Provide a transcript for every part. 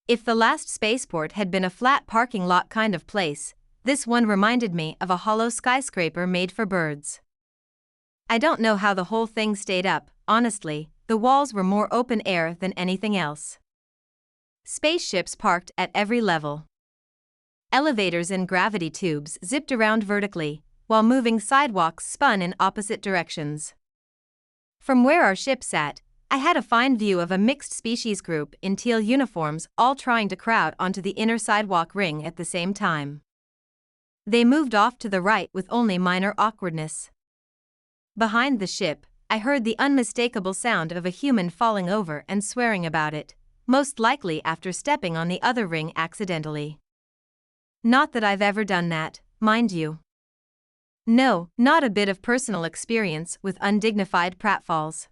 If the last spaceport had been a flat parking lot kind of place, this one reminded me of a hollow skyscraper made for birds. I don't know how the whole thing stayed up, honestly. The walls were more open air than anything else. Spaceships parked at every level. Elevators and gravity tubes zipped around vertically, while moving sidewalks spun in opposite directions. From where our ship sat, I had a fine view of a mixed species group in teal uniforms all trying to crowd onto the inner sidewalk ring at the same time. They moved off to the right with only minor awkwardness. Behind the ship, I heard the unmistakable sound of a human falling over and swearing about it, most likely after stepping on the other ring accidentally. Not that I've ever done that, mind you. No, not a bit of personal experience with undignified pratfalls.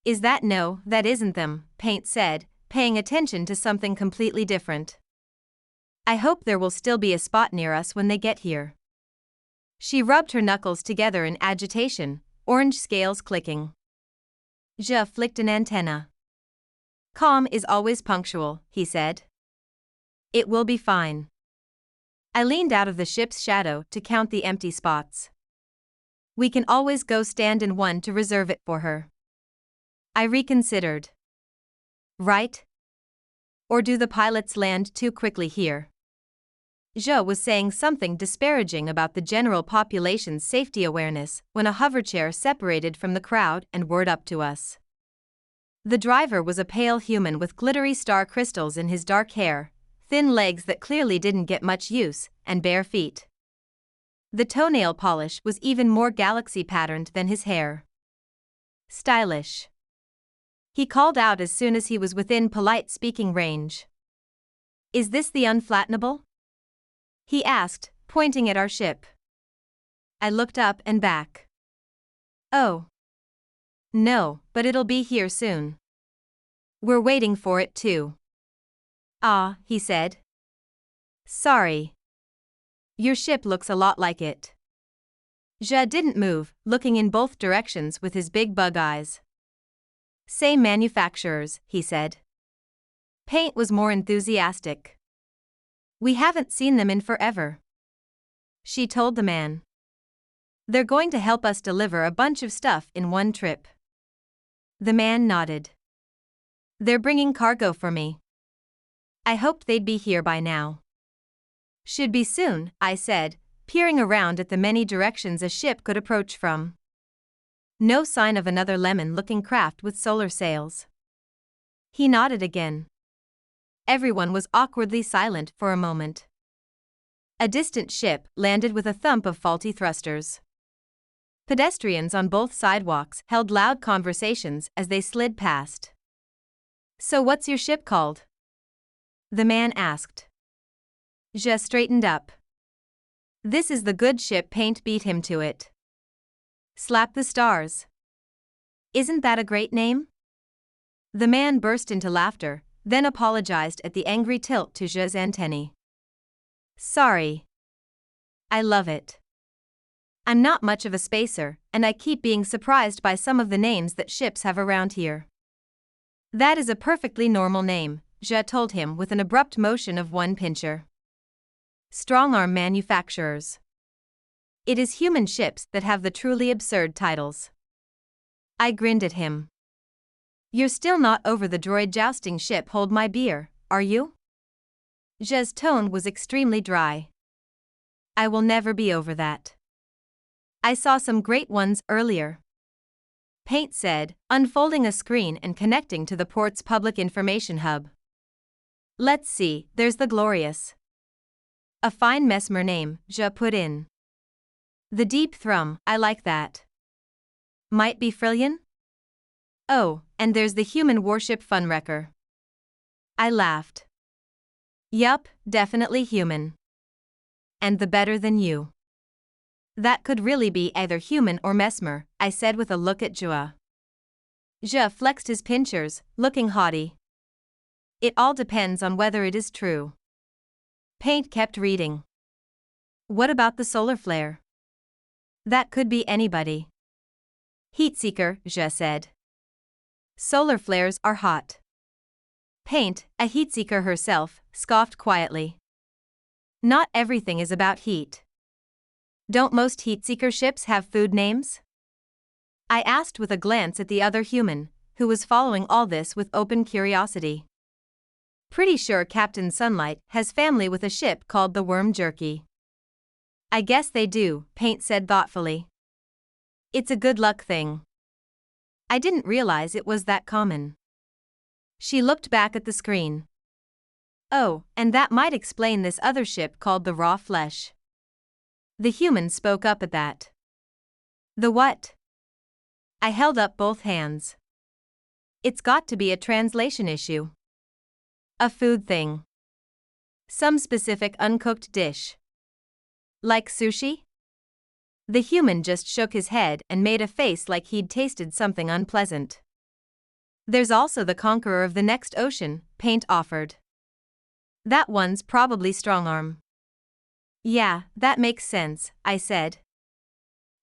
Is that? No, that isn't them, Paint said, paying attention to something completely different. I hope there will still be a spot near us when they get here. She rubbed her knuckles together in agitation, orange scales clicking. Je flicked an antenna. Calm is always punctual, he said. It will be fine. I leaned out of the ship's shadow to count the empty spots. We can always go stand in one to reserve it for her. I reconsidered. Right? Or do the pilots land too quickly here? Zhe was saying something disparaging about the general population's safety awareness when a hoverchair separated from the crowd and whirred up to us. The driver was a pale human with glittery star crystals in his dark hair, thin legs that clearly didn't get much use, and bare feet. The toenail polish was even more galaxy-patterned than his hair. Stylish. He called out as soon as he was within polite speaking range. Is this the unflattenable? He asked, pointing at our ship. I looked up and back. Oh. No, but it'll be here soon. We're waiting for it too. Ah, he said. Sorry. Your ship looks a lot like it. Zhe didn't move, looking in both directions with his big bug eyes. Same manufacturers, he said. Paint was more enthusiastic. We haven't seen them in forever. She told the man. They're going to help us deliver a bunch of stuff in one trip. The man nodded. They're bringing cargo for me. I hoped they'd be here by now. Should be soon, I said, peering around at the many directions a ship could approach from. No sign of another lemon-looking craft with solar sails. He nodded again. Everyone was awkwardly silent for a moment. A distant ship landed with a thump of faulty thrusters. Pedestrians on both sidewalks held loud conversations as they slid past. So what's your ship called? The man asked. Zhe straightened up. This is the good ship. Paint beat him to it. Slap the stars. Isn't that a great name? The man burst into laughter, then apologized at the angry tilt to Zhe's antennae. Sorry. I love it. I'm not much of a spacer, and I keep being surprised by some of the names that ships have around here. That is a perfectly normal name, Zhe told him with an abrupt motion of one pincher. Strongarm manufacturers. It is human ships that have the truly absurd titles. I grinned at him. You're still not over the droid jousting ship Hold My Beer, are you? Zhe's tone was extremely dry. I will never be over that. I saw some great ones earlier. Paint said, unfolding a screen and connecting to the port's public information hub. Let's see, there's the Glorious. A fine Mesmer name, Zhe put in. The Deep Thrum, I like that. Might be Frillian? Oh, and there's the human warship Funwrecker. I laughed. Yup, definitely human. And the Better Than You. That could really be either human or Mesmer, I said with a look at Zhe. Zhe flexed his pinchers, looking haughty. It all depends on whether it is true. Paint kept reading. What about the solar flare? That could be anybody. Heatseeker, Zhe said. Solar flares are hot. Paint, a heatseeker herself, scoffed quietly. Not everything is about heat. Don't most heatseeker ships have food names? I asked with a glance at the other human, who was following all this with open curiosity. Pretty sure Captain Sunlight has family with a ship called the Worm Jerky. I guess they do, Paint said thoughtfully. It's a good luck thing. I didn't realize it was that common. She looked back at the screen. Oh, and that might explain this other ship called the Raw Flesh. The human spoke up at that. The what? I held up both hands. It's got to be a translation issue. A food thing. Some specific uncooked dish. Like sushi? The human just shook his head and made a face like he'd tasted something unpleasant. There's also the conqueror of the next ocean, Paint offered. That one's probably Strongarm. Yeah, that makes sense, I said.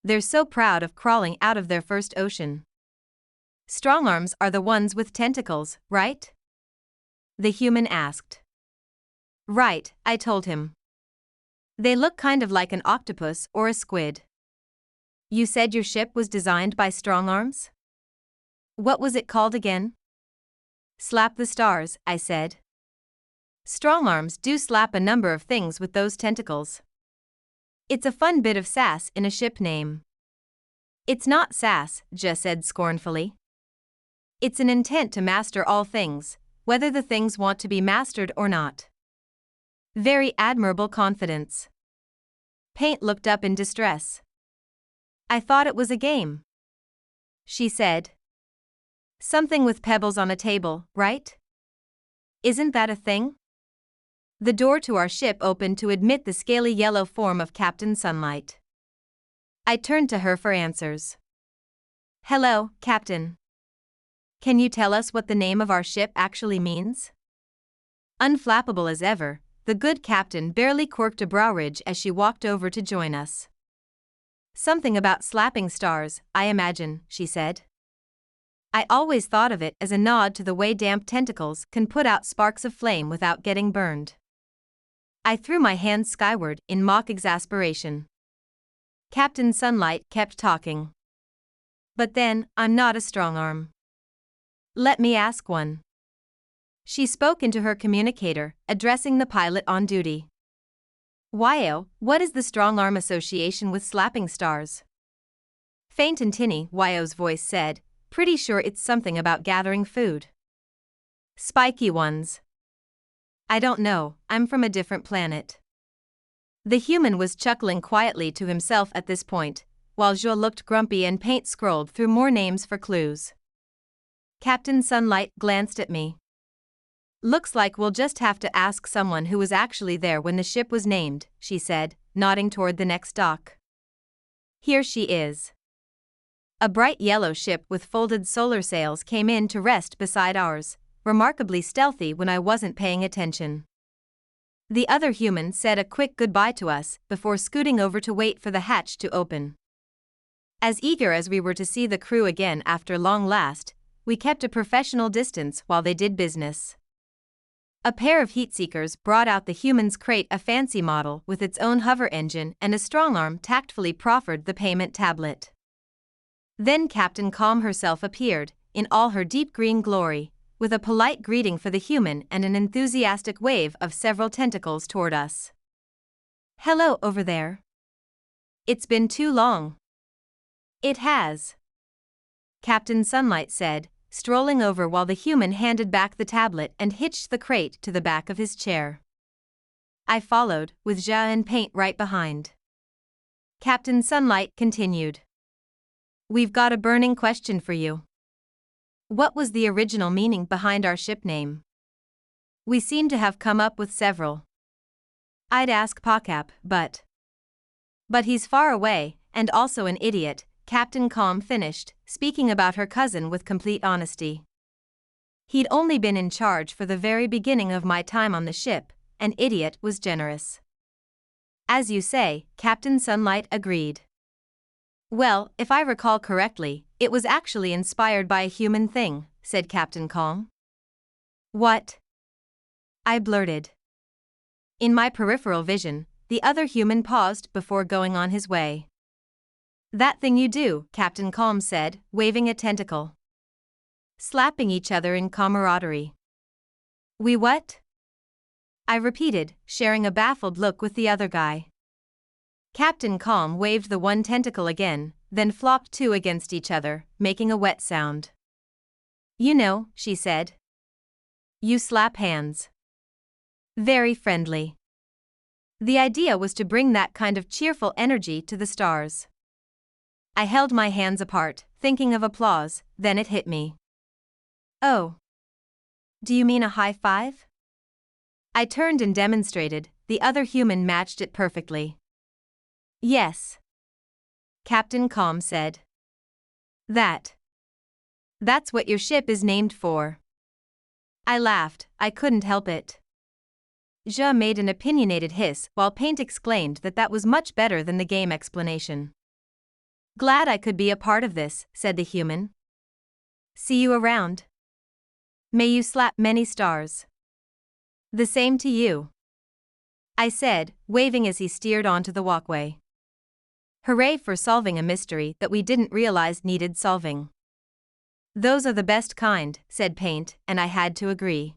They're so proud of crawling out of their first ocean. Strongarms are the ones with tentacles, right? The human asked. Right, I told him. They look kind of like an octopus or a squid. You said your ship was designed by Strongarms? What was it called again? Slap the stars, I said. Strongarms do slap a number of things with those tentacles. It's a fun bit of sass in a ship name. It's not sass, Jess said scornfully. It's an intent to master all things, whether the things want to be mastered or not. Very admirable confidence. Paint looked up in distress. I thought it was a game. She said. Something with pebbles on a table, right? Isn't that a thing? The door to our ship opened to admit the scaly yellow form of Captain Sunlight. I turned to her for answers. Hello, Captain. Can you tell us what the name of our ship actually means? Unflappable as ever, the good captain barely quirked a brow ridge as she walked over to join us. Something about slapping stars, I imagine, she said. I always thought of it as a nod to the way damp tentacles can put out sparks of flame without getting burned. I threw my hands skyward in mock exasperation. Captain Sunlight kept talking. But then, I'm not a Strongarm. Let me ask one. She spoke into her communicator, addressing the pilot on duty. Wyo, what is the Strongarm association with slapping stars? Faint and tinny, Wyo's voice said, pretty sure it's something about gathering food. Spiky ones. I don't know, I'm from a different planet. The human was chuckling quietly to himself at this point, while Jo looked grumpy and Paint scrolled through more names for clues. Captain Sunlight glanced at me. Looks like we'll just have to ask someone who was actually there when the ship was named, she said, nodding toward the next dock. Here she is. A bright yellow ship with folded solar sails came in to rest beside ours, remarkably stealthy when I wasn't paying attention. The other human said a quick goodbye to us before scooting over to wait for the hatch to open. As eager as we were to see the crew again after long last, we kept a professional distance while they did business. A pair of heatseekers brought out the human's crate, a fancy model with its own hover engine, and a Strongarm tactfully proffered the payment tablet. Then Captain Calm herself appeared, in all her deep green glory, with a polite greeting for the human and an enthusiastic wave of several tentacles toward us. Hello over there. It's been too long. It has. Captain Sunlight said, strolling over while the human handed back the tablet and hitched the crate to the back of his chair. I followed, with Ja and Paint right behind. Captain Sunlight continued. We've got a burning question for you. What was the original meaning behind our ship name? We seem to have come up with several. I'd ask Pakap, but he's far away, and also an idiot, Captain Calm finished, speaking about her cousin with complete honesty. He'd only been in charge for the very beginning of my time on the ship, and idiot was generous. As you say, Captain Sunlight agreed. Well, if I recall correctly, it was actually inspired by a human thing, said Captain Calm. What? I blurted. In my peripheral vision, the other human paused before going on his way. That thing you do, Captain Calm said, waving a tentacle. Slapping each other in camaraderie. We what? I repeated, sharing a baffled look with the other guy. Captain Calm waved the one tentacle again, then flopped two against each other, making a wet sound. You know, she said. You slap hands. Very friendly. The idea was to bring that kind of cheerful energy to the stars. I held my hands apart, thinking of applause, then it hit me. Oh. Do you mean a high five? I turned and demonstrated, the other human matched it perfectly. Yes. Captain Calm said. That's what your ship is named for. I laughed, I couldn't help it. Ja made an opinionated hiss while Paint exclaimed that was much better than the game explanation. Glad I could be a part of this, said the human. See you around. May you slap many stars. The same to you. I said, waving as he steered onto the walkway. Hooray for solving a mystery that we didn't realize needed solving. Those are the best kind, said Paint, and I had to agree.